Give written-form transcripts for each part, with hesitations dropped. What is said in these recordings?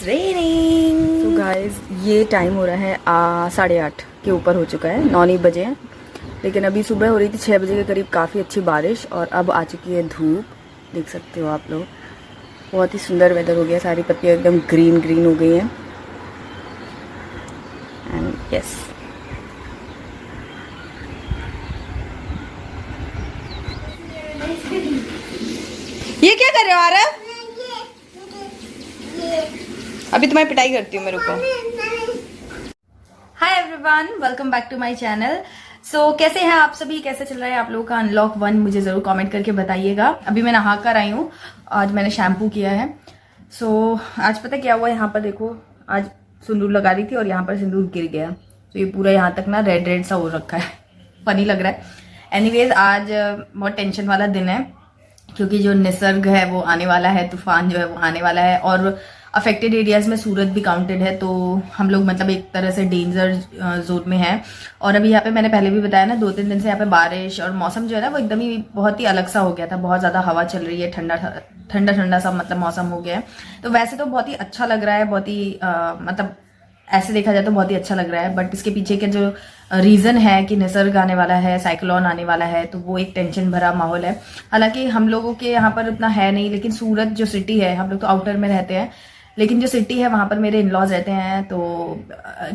Raining. तो guys ये time हो रहा है 8:30 के ऊपर हो चुका है, 9 बजे हैं। लेकिन अभी सुबह हो रही थी 6 बजे के करीब काफ़ी अच्छी बारिश, और अब आ चुकी है धूप। देख सकते हो आप लोग, बहुत ही सुंदर वेदर हो गया, सारी पत्तियाँ एकदम ग्रीन ग्रीन हो गई हैं। एंड यस, ये क्या कर रहे हो आरव? अभी तुम्हारी पिटाई करती हूँ, मेरे को। Hi everyone, welcome back to my channel. So कैसे हैं आप सभी, कैसे चल रहा है आप लोगों का अनलॉक 1? मुझे जरूर कमेंट करके बताइएगा। अभी मैं नहा कर आई हूँ, आज मैंने शैम्पू किया है। सो आज पता क्या हुआ, यहाँ पर देखो, आज सिंदूर लगा रही थी और यहाँ पर सिंदूर गिर गया, तो ये पूरा यहाँ तक ना रेड रेड सा हो रखा है। फनी लग रहा है। एनीवेज आज बहुत टेंशन वाला दिन है, क्योंकि जो निसर्ग है वो आने वाला है, तूफान जो है वो आने वाला है, और अफेक्टेड एरियाज में सूरत भी काउंटेड है। तो हम लोग मतलब एक तरह से डेंजर जोन में है। और अभी यहाँ पे मैंने पहले भी बताया ना, 2-3 दिन से यहाँ पे बारिश और मौसम जो है ना वो एकदम ही बहुत ही अलग सा हो गया था। बहुत ज्यादा हवा चल रही है, ठंडा ठंडा ठंडा सा मतलब मौसम हो गया है। तो वैसे तो बहुत ही अच्छा लग रहा है, बहुत ही मतलब ऐसे देखा जाए तो बहुत ही अच्छा लग रहा है। बट इसके पीछे के जो रीजन है कि निसर्ग आने वाला है, साइक्लोन आने वाला है, तो वो एक टेंशन भरा माहौल है। हालांकि हम लोगों के यहाँ पर उतना है नहीं, लेकिन सूरत जो सिटी है, हम लोग तो आउटर में रहते हैं, लेकिन जो सिटी है वहां पर मेरे इनलॉज रहते हैं, तो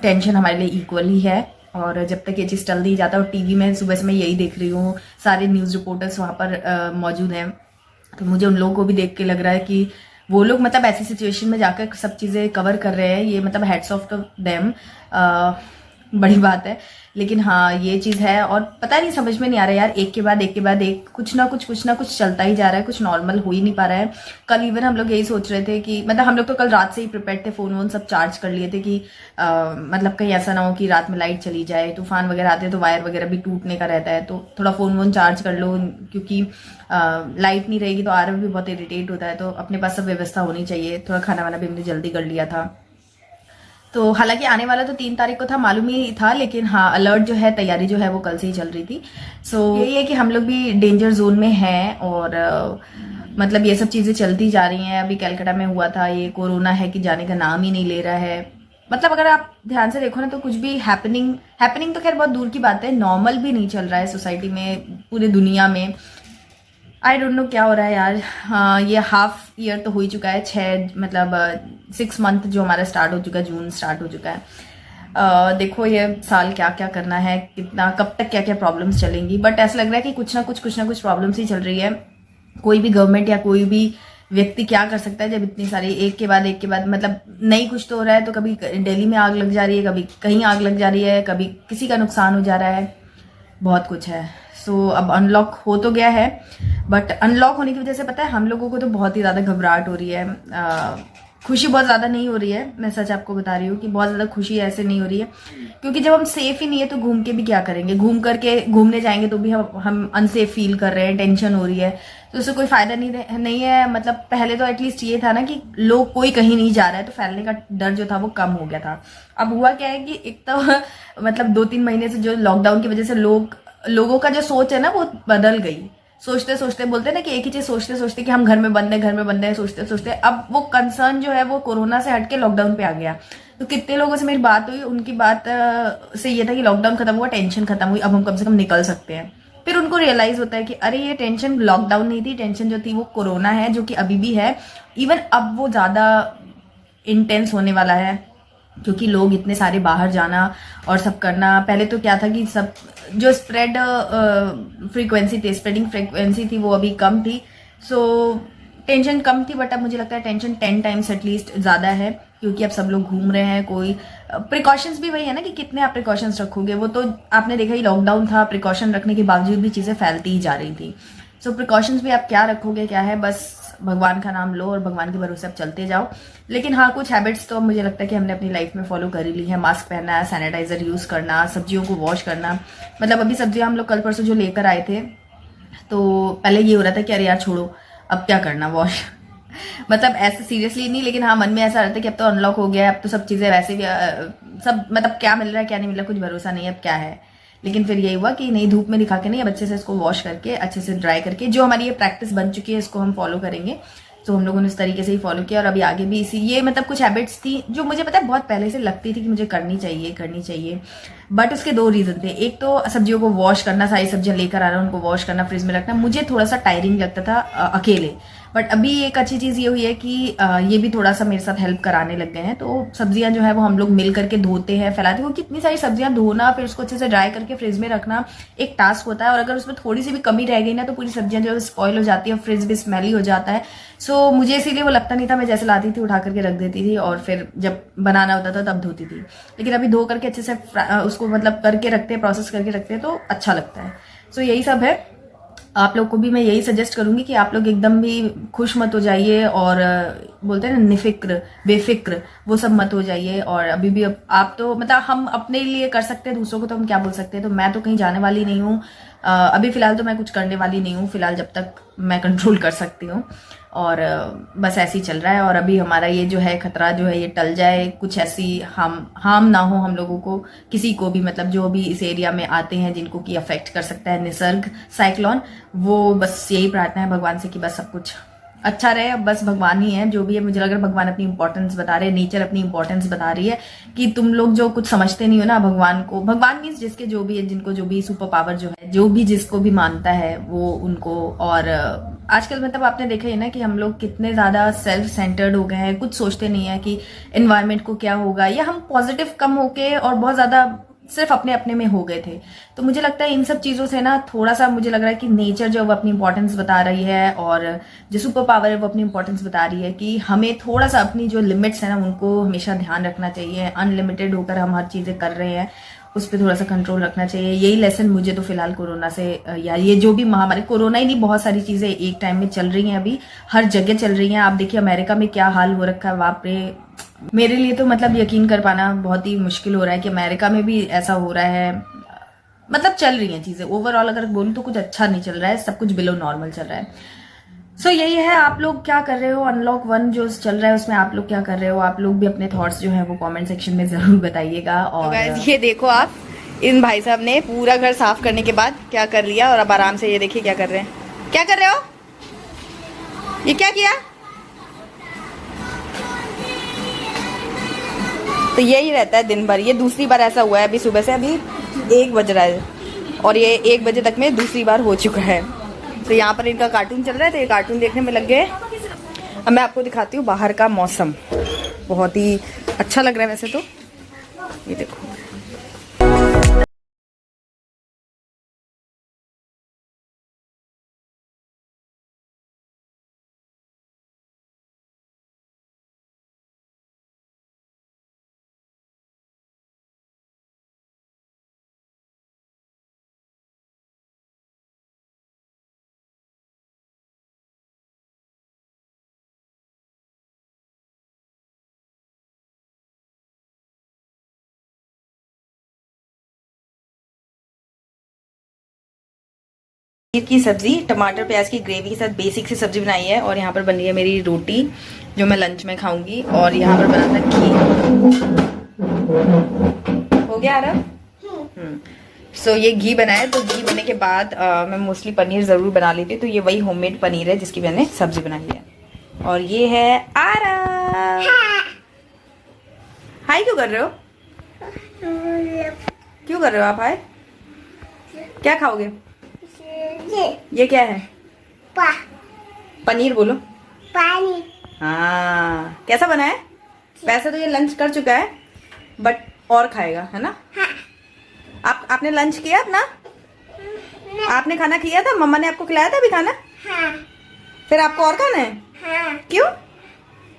टेंशन हमारे लिए इक्वल ही है। और जब तक ये चीज टल नहीं जाता, और टीवी में सुबह से मैं यही देख रही हूँ, सारे न्यूज रिपोर्टर्स वहां पर मौजूद हैं, तो मुझे उन लोगों को भी देख के लग रहा है कि वो लोग मतलब ऐसी सिचुएशन में जाकर सब चीजें कवर कर रहे हैं। ये मतलब हेड्स ऑफ टू देम, बड़ी बात है। लेकिन हाँ, ये चीज है, और पता नहीं, समझ में नहीं आ रहा है यार, एक के बाद एक कुछ ना कुछ चलता ही जा रहा है, कुछ नॉर्मल हो ही नहीं पा रहा है। कल इवन हम लोग यही सोच रहे थे कि मतलब हम लोग तो कल रात से ही प्रिपेयर थे, फोन वोन सब चार्ज कर लिए थे कि मतलब कहीं ऐसा ना हो कि रात में लाइट चली जाए, तूफान वगैरह आते हैं तो वायर वगैरह भी टूटने का रहता है, तो थोड़ा फोन वोन चार्ज कर लो, क्योंकि लाइट नहीं रहेगी तो आरव भी बहुत इरिटेट होता है, तो अपने पास सब व्यवस्था होनी चाहिए। थोड़ा खाना वाना भी हमने जल्दी कर लिया था। तो हालांकि आने वाला तो 3 तारीख को था, मालूम ही था, लेकिन हाँ, अलर्ट जो है, तैयारी जो है वो कल से ही चल रही थी। सो यही है कि हम लोग भी डेंजर जोन में हैं, और मतलब ये सब चीजें चलती जा रही हैं। अभी कलकत्ता में हुआ था ये कोरोना है कि जाने का नाम ही नहीं ले रहा है। मतलब अगर आप ध्यान से देखो ना, तो कुछ भी हैपनिंग तो खैर बहुत दूर की बात है, नॉर्मल भी नहीं चल रहा है सोसाइटी में, पूरी दुनिया में। आई डोंट नो क्या हो रहा है यार। हाँ, ये हाफ ईयर तो हो ही चुका है, 6 मंथ जो हमारा स्टार्ट हो चुका है, जून स्टार्ट हो चुका है। देखो ये साल क्या क्या करना है, कितना कब तक क्या क्या प्रॉब्लम्स चलेंगी, बट ऐसा लग रहा है कि कुछ ना कुछ प्रॉब्लम्स ही चल रही है। कोई भी गवर्नमेंट या कोई भी व्यक्ति क्या कर सकता है जब इतनी सारी एक के बाद मतलब नहीं कुछ तो हो रहा है। तो कभी दिल्ली में आग लग जा रही है, कभी कहीं आग लग जा रही है, कभी किसी का नुकसान हो जा रहा है, बहुत कुछ है। सो अब अनलॉक हो तो गया है, बट अनलॉक होने की वजह से पता है हम लोगों को तो बहुत ही ज्यादा घबराहट हो रही है। खुशी बहुत ज्यादा नहीं हो रही है, मैं सच आपको बता रही हूँ कि बहुत ज्यादा खुशी ऐसे नहीं हो रही है, क्योंकि जब हम सेफ ही नहीं है तो घूम के भी क्या करेंगे। घूमने जाएंगे तो भी हम अनसेफ फील कर रहे हैं, टेंशन हो रही है, तो उससे कोई फायदा नहीं है। मतलब पहले तो एटलीस्ट ये था ना कि लोग कोई कहीं नहीं जा रहा है, तो फैलने का डर जो था वो कम हो गया था। अब हुआ क्या है कि एक तो मतलब 2-3 महीने से जो लॉकडाउन की वजह से लोगों का जो सोच है ना वो बदल गई। सोचते सोचते बोलते हैं ना कि एक ही चीज सोचते सोचते कि हम घर में बंद है, सोचते सोचते अब वो कंसर्न जो है वो कोरोना से हटके लॉकडाउन पे आ गया। तो कितने लोगों से मेरी बात हुई, उनकी बात से ये था कि लॉकडाउन खत्म हुआ, टेंशन खत्म हुई, अब हम कम से कम निकल सकते हैं। फिर उनको रियलाइज होता है कि अरे ये टेंशन लॉकडाउन नहीं थी, टेंशन जो थी वो कोरोना है, जो कि अभी भी है। इवन अब वो ज्यादा इंटेंस होने वाला है, क्योंकि लोग इतने सारे बाहर जाना और सब करना। पहले तो क्या था कि सब जो स्प्रेडिंग फ्रीक्वेंसी थी वो अभी कम थी, सो टेंशन कम थी। बट अब मुझे लगता है टेंशन 10 टाइम्स एटलीस्ट ज्यादा है, क्योंकि अब सब लोग घूम रहे हैं। कोई प्रिकॉशंस भी वही है ना कि कितने आप प्रिकॉशंस रखोगे। वो तो आपने देखा ही, लॉकडाउन था, प्रिकॉशन रखने के बावजूद भी चीजें फैलती ही जा रही थी। सो प्रिकॉशंस भी आप क्या रखोगे, क्या है, बस भगवान का नाम लो और भगवान के भरोसे अब चलते जाओ। लेकिन हाँ, कुछ हैबिट्स तो मुझे लगता है कि हमने अपनी लाइफ में फॉलो कर ही ली है। मास्क पहनना, सैनिटाइजर यूज करना, सब्जियों को वॉश करना। मतलब अभी सब्जियां हम लोग कल परसों जो लेकर आए थे, तो पहले ये हो रहा था कि अरे यार छोड़ो, अब क्या करना वॉश मतलब ऐसे सीरियसली नहीं, लेकिन हाँ मन में ऐसा रहता है कि अब तो अनलॉक हो गया है, अब तो सब चीजें वैसे भी सब मतलब क्या मिल रहा है क्या नहीं मिल रहा कुछ भरोसा नहीं है, अब क्या है। लेकिन फिर यही हुआ कि नहीं, धूप में दिखा के नहीं, अब अच्छे से इसको वॉश करके अच्छे से ड्राई करके जो हमारी ये प्रैक्टिस बन चुकी है इसको हम फॉलो करेंगे। तो हम लोगों ने उस तरीके से ही फॉलो किया और अभी आगे भी इसी ये मतलब कुछ हैबिट्स थी जो मुझे पता है बहुत पहले से लगती थी कि मुझे करनी चाहिए। बट उसके दो रीजन थे। एक तो सब्जियों को वॉश करना, सारी सब्जियां लेकर आना, उनको वॉश करना, फ्रिज में रखना, मुझे थोड़ा सा टायरिंग लगता था अकेले। बट अभी एक अच्छी चीज ये हुई है कि ये भी थोड़ा सा मेरे साथ हेल्प कराने लग गए हैं। तो सब्जियां जो है वो हम लोग मिल करके धोते हैं, फैलाते हैं। कितनी सारी सब्जियां धोना, फिर उसको अच्छे से ड्राई करके फ्रिज में रखना एक टास्क होता है, और अगर उसमें थोड़ी सी भी कमी रह गई ना तो पूरी सब्जियां जो है स्पॉइल हो जाती है, फ्रिज भी स्मेली हो जाता है। सो मुझे इसीलिए वो लगता नहीं था, मैं जैसे लाती थी उठा करके रख देती थी और फिर जब बनाना होता था तब धोती थी। लेकिन अभी धो करके अच्छे से उसको मतलब करके रखते हैं, प्रोसेस करके रखते हैं तो अच्छा लगता है। सो यही सब है। आप लोग को भी मैं यही सजेस्ट करूंगी कि आप लोग एकदम भी खुश मत हो जाइए और बोलते हैं ना निफिक्र बेफिक्र, वो सब मत हो जाइए। और अभी भी आप तो मतलब हम अपने लिए कर सकते हैं, दूसरों को तो हम क्या बोल सकते हैं। तो मैं तो कहीं जाने वाली नहीं हूँ, अभी फिलहाल तो मैं कुछ करने वाली नहीं हूँ फिलहाल, जब तक मैं कंट्रोल कर सकती हूँ। और बस ऐसे ही चल रहा है। और अभी हमारा ये जो है खतरा जो है ये टल जाए, कुछ ऐसी हार्म ना हो हम लोगों को, किसी को भी, मतलब जो भी इस एरिया में आते हैं जिनको कि अफेक्ट कर सकता है निसर्ग साइक्लोन, वो बस यही प्रार्थना है भगवान से कि बस सब कुछ अच्छा रहे। अब बस भगवान ही है जो भी है। मुझे लग रहा है भगवान अपनी इंपॉर्टेंस बता रहे हैं, नेचर अपनी इंपॉर्टेंस बता रही है कि तुम लोग जो कुछ समझते नहीं हो ना भगवान को, भगवान मीन्स जिसके जो भी है, जिनको जो भी सुपर पावर जो है, जो भी जिसको भी मानता है वो उनको। और आजकल मतलब आपने देखा है ना कि हम लोग कितने ज्यादा सेल्फ सेंटर्ड हो गए हैं, कुछ सोचते नहीं है कि एनवायरमेंट को क्या होगा, या हम पॉजिटिव कम होके और बहुत ज्यादा सिर्फ अपने अपने में हो गए थे। तो मुझे लगता है इन सब चीजों से ना थोड़ा सा मुझे लग रहा है कि नेचर जो वो अपनी इंपॉर्टेंस बता रही है, और जो सुपर पावर है वो अपनी इंपॉर्टेंस बता रही है कि हमें थोड़ा सा अपनी जो लिमिट्स है ना उनको हमेशा ध्यान रखना चाहिए। अनलिमिटेड होकर हम हर चीजें कर रहे हैं, उस पर थोड़ा सा कंट्रोल रखना चाहिए। यही लेसन मुझे तो फिलहाल कोरोना से, या ये जो भी महामारी, कोरोना ही नहीं बहुत सारी चीजें एक टाइम में चल रही हैं, अभी हर जगह चल रही हैं। आप देखिए अमेरिका में क्या हाल हो रखा है, बाप रे। मेरे लिए तो मतलब यकीन कर पाना बहुत ही मुश्किल हो रहा है कि अमेरिका में भी ऐसा हो रहा है। मतलब चल रही हैं चीजें, ओवरऑल अगर बोलूं तो कुछ अच्छा नहीं चल रहा है, सब कुछ बिलो नॉर्मल चल रहा है। सो यही है। आप लोग क्या कर रहे हो, अनलॉक 1 जो चल रहा है उसमें आप लोग क्या कर रहे हो? आप लोग भी अपने थॉट्स जो है वो कमेंट सेक्शन में जरूर बताइएगा। और तो गाइस ये देखो आप, इन भाई साहब ने पूरा घर साफ करने के बाद क्या कर लिया, और अब आराम से ये देखिए क्या कर रहे हैं। क्या कर रहे हो? ये क्या किया? तो यही रहता है दिन भर। ये दूसरी बार ऐसा हुआ है अभी सुबह से, अभी 1 बज रहा है और ये 1 बजे तक में दूसरी बार हो चुका है। तो यहाँ पर इनका कार्टून चल रहा है, तो ये कार्टून देखने में लग गए। अब मैं आपको दिखाती हूँ बाहर का मौसम, बहुत ही अच्छा लग रहा है वैसे तो। ये देखो पनीर की सब्जी, टमाटर प्याज की ग्रेवी के साथ बेसिक सी सब्जी बनाई है। और यहाँ पर बन रही है मेरी रोटी जो मैं लंच में खाऊंगी। और यहाँ पर बना था घी। हो गया आरव? सो ये घी बनाया, तो घी बनने के बाद मैं मोस्टली पनीर जरूर बना लेती हूँ। तो ये वही होममेड पनीर है जिसकी मैंने सब्जी बनाई है। और ये है आरव। हाय क्यों कर रहे हो? क्यों कर रहे हो आप हाय? क्या खाओगे? ये क्या है? पनीर बोलो। पनीर। हाँ, कैसा बना है? वैसे तो ये लंच कर चुका है बट और खाएगा, है ना? हाँ। आपने लंच किया अपना? आपने खाना किया था? मम्मा ने आपको खिलाया था अभी खाना? हाँ। फिर आपको और खाना है? हाँ। क्यों?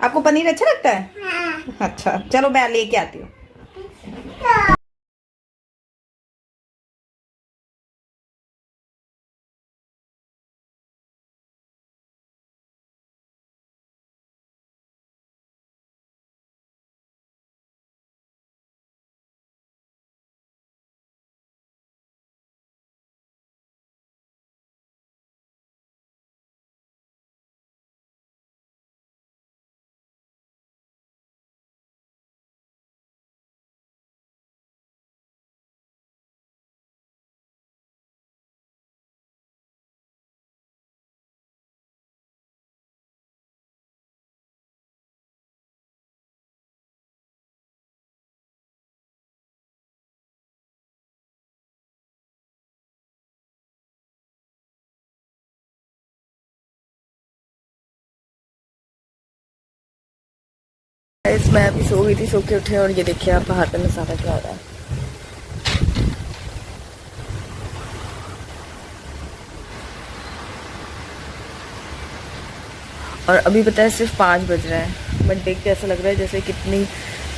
आपको पनीर अच्छा लगता है? हाँ। अच्छा चलो मैं लेके आती हूँ। मैं अभी सो गई थी, सो के उठे और ये देखिए आप बाहर का नज़ारा क्या हो रहा है। और अभी पता है सिर्फ 5 बज रहे हैं, बट देख के ऐसा लग रहा है जैसे कितनी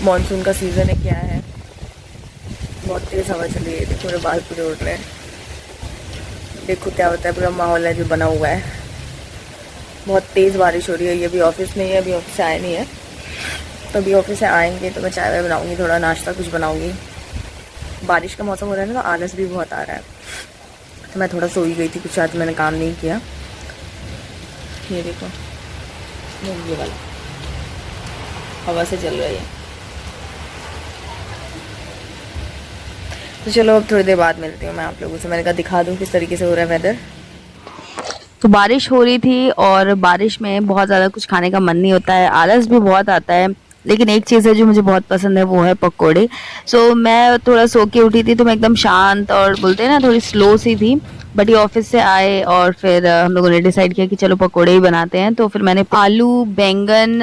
मानसून का सीज़न है, क्या है। बहुत तेज़ हवा चल रही है, देखो मेरे बाल पूरे उड़ रहे हैं। देखो क्या होता है, पूरा माहौल है जो बना हुआ है। बहुत तेज़ बारिश हो रही है। ये अभी ऑफिस में ही है, अभी ऑफिस से आए नहीं है, तो अभी ऑफिस से आएंगे तो मैं चाय वाय बनाऊँगी, थोड़ा नाश्ता कुछ बनाऊँगी। बारिश का मौसम हो रहा है ना, तो आलस भी बहुत आ रहा है, तो मैं थोड़ा सोई गई थी, कुछ आज मैंने काम नहीं किया। ये देखो ये वाला हवा से चल रही है। तो चलो अब थोड़ी देर बाद मिलती हूँ मैं आप लोगों से। मैंने कहा दिखा दूँ किस तरीके से हो रहा है वेदर। तो बारिश हो रही थी और बारिश में बहुत ज़्यादा कुछ खाने का मन नहीं होता है, आलस भी बहुत आता है। लेकिन एक चीज़ है जो मुझे बहुत पसंद है, वो है पकोड़े। सो मैं थोड़ा सो के उठी थी, तो मैं एकदम शांत और बोलते हैं ना थोड़ी स्लो सी थी। बट ये ऑफिस से आए और फिर हम लोगों ने डिसाइड किया कि चलो पकोड़े ही बनाते हैं। तो फिर मैंने आलू, बैंगन,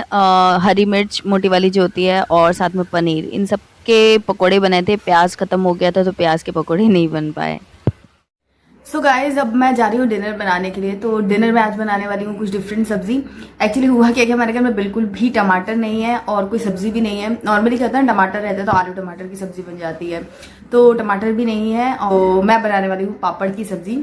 हरी मिर्च मोटी वाली जो होती है, और साथ में पनीर, इन सब के पकोड़े बनाए थे। प्याज खत्म हो गया था तो प्याज के पकोड़े नहीं बन पाए। सो गाइज अब मैं जा रही हूँ डिनर बनाने के लिए। तो डिनर में आज बनाने वाली हूँ कुछ डिफरेंट सब्जी। एक्चुअली हुआ क्या कि हमारे घर में बिल्कुल भी टमाटर नहीं है और कोई सब्जी भी नहीं है। नॉर्मली क्या होता है, टमाटर रहता है तो आलू टमाटर की सब्जी बन जाती है, तो टमाटर भी नहीं है। और मैं बनाने वाली हूँ पापड़ की सब्जी।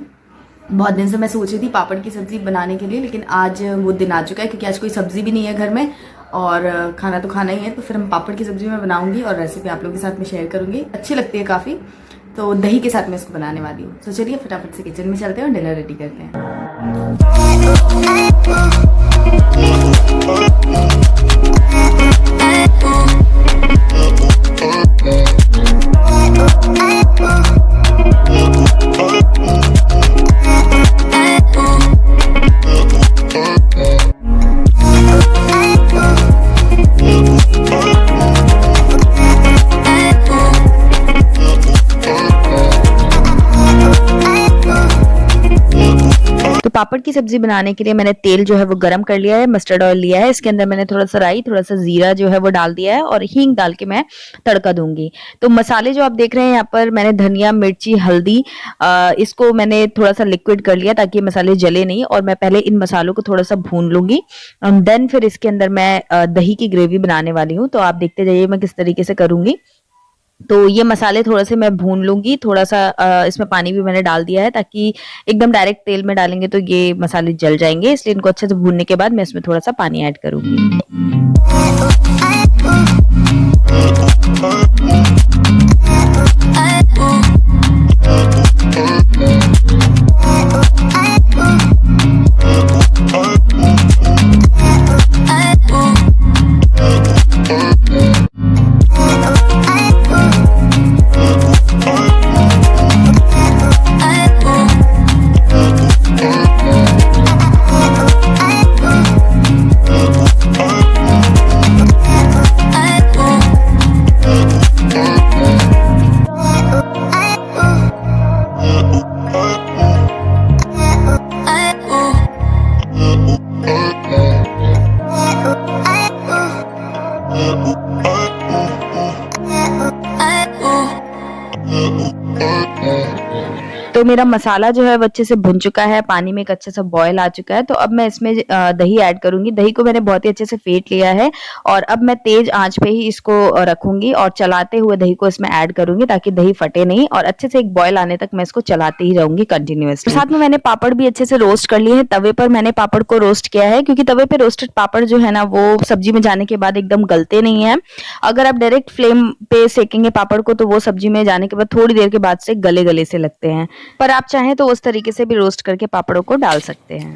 बहुत दिन से मैं सोच रही थी पापड़ की सब्जी बनाने के लिए, लेकिन आज वो दिन आ चुका है, क्योंकि आज कोई सब्जी भी नहीं है घर में और खाना तो खाना ही है। तो फिर हम पापड़ की सब्जी मैं बनाऊंगी और रेसिपी आप लोगों के साथ में शेयर करूंगी। अच्छी लगती है काफ़ी, तो दही के साथ मैं इसको बनाने वाली हूँ। तो चलिए फटाफट से किचन में चलते हैं और डिनर रेडी करते हैं। तो पापड़ की सब्जी बनाने के लिए मैंने तेल जो है वो गरम कर लिया है, मस्टर्ड ऑयल लिया है। इसके अंदर मैंने थोड़ा सा राई, थोड़ा सा जीरा जो है वो डाल दिया है और हींग डाल के मैं तड़का दूंगी। तो मसाले जो आप देख रहे हैं यहाँ पर, मैंने धनिया, मिर्ची, हल्दी, इसको मैंने थोड़ा सा लिक्विड कर लिया ताकि मसाले जले नहीं। और मैं पहले इन मसालों को थोड़ा सा भून लूंगी, देन फिर इसके अंदर मैं दही की ग्रेवी बनाने वाली हूँ। तो आप देखते जाइए मैं किस तरीके से करूंगी। तो ये मसाले थोड़े से मैं भून लूंगी, थोड़ा सा इसमें पानी भी मैंने डाल दिया है, ताकि एकदम डायरेक्ट तेल में डालेंगे तो ये मसाले जल जाएंगे, इसलिए इनको अच्छे से भूनने के बाद मैं इसमें थोड़ा सा पानी ऐड करूंगी। तो मेरा मसाला जो है वो अच्छे से भुन चुका है, पानी में एक अच्छा सा बॉयल आ चुका है। तो अब मैं इसमें दही ऐड करूंगी। दही को मैंने बहुत ही अच्छे से फेंट लिया है और अब मैं तेज आंच पे ही इसको रखूंगी और चलाते हुए दही को इसमें ऐड करूंगी, ताकि दही फटे नहीं, और अच्छे से एक बॉयल आने तक मैं इसको चलाते ही रहूंगी कंटिन्यूअसली। साथ में मैंने पापड़ भी अच्छे से रोस्ट कर लिए हैं। तवे पर मैंने पापड़ को रोस्ट किया है, क्योंकि तवे पे रोस्टेड पापड़ जो है ना, वो सब्जी में जाने के बाद एकदम गलते नहीं है। अगर आप डायरेक्ट फ्लेम पे सेकेंगे पापड़ को, तो वो सब्जी में जाने के बाद थोड़ी देर के बाद से गले गले से लगते हैं। पर आप चाहें तो उस तरीके से भी रोस्ट करके पापड़ों को डाल सकते हैं।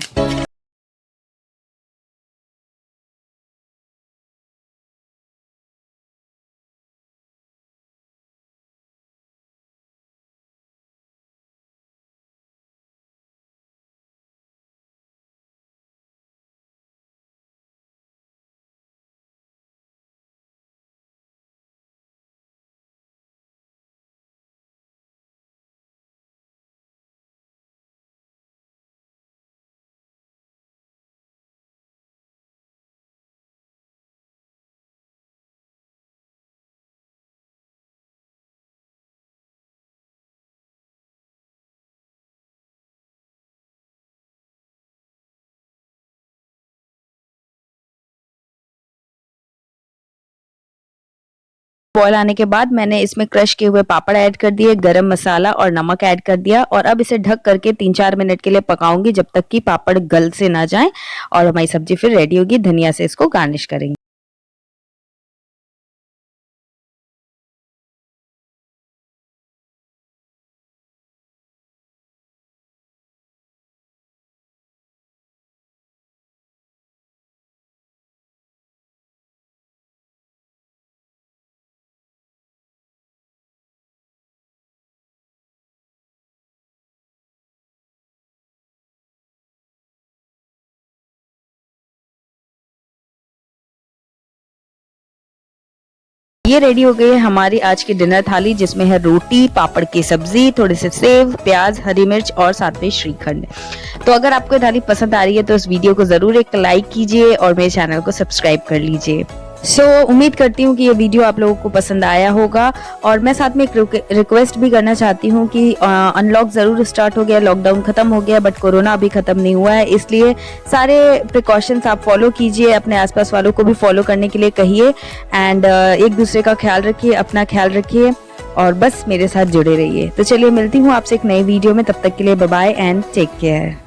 बॉयल आने के बाद मैंने इसमें क्रश किए हुए पापड़ ऐड कर दिए, गरम मसाला और नमक ऐड कर दिया और अब इसे ढक करके 3-4 मिनट के लिए पकाऊंगी जब तक कि पापड़ गल से ना जाए और हमारी सब्जी फिर रेडी होगी। धनिया से इसको गार्निश करेंगे। ये रेडी हो गई है हमारी आज की डिनर थाली, जिसमें है रोटी, पापड़ की सब्जी, थोड़े से सेव, प्याज, हरी मिर्च और साथ में श्रीखंड। तो अगर आपको ये थाली पसंद आ रही है तो इस वीडियो को जरूर एक लाइक कीजिए और मेरे चैनल को सब्सक्राइब कर लीजिए। उम्मीद करती हूँ कि ये वीडियो आप लोगों को पसंद आया होगा और मैं साथ में एक रिक्वेस्ट भी करना चाहती हूँ कि अनलॉक जरूर स्टार्ट हो गया, लॉकडाउन खत्म हो गया बट कोरोना अभी खत्म नहीं हुआ है, इसलिए सारे प्रिकॉशंस आप फॉलो कीजिए, अपने आसपास वालों को भी फॉलो करने के लिए कहिए एंड एक दूसरे का ख्याल रखिए, अपना ख्याल रखिए और बस मेरे साथ जुड़े रहिए। तो चलिए मिलती हूँ आपसे एक नई वीडियो में, तब तक के लिए bye bye and take care.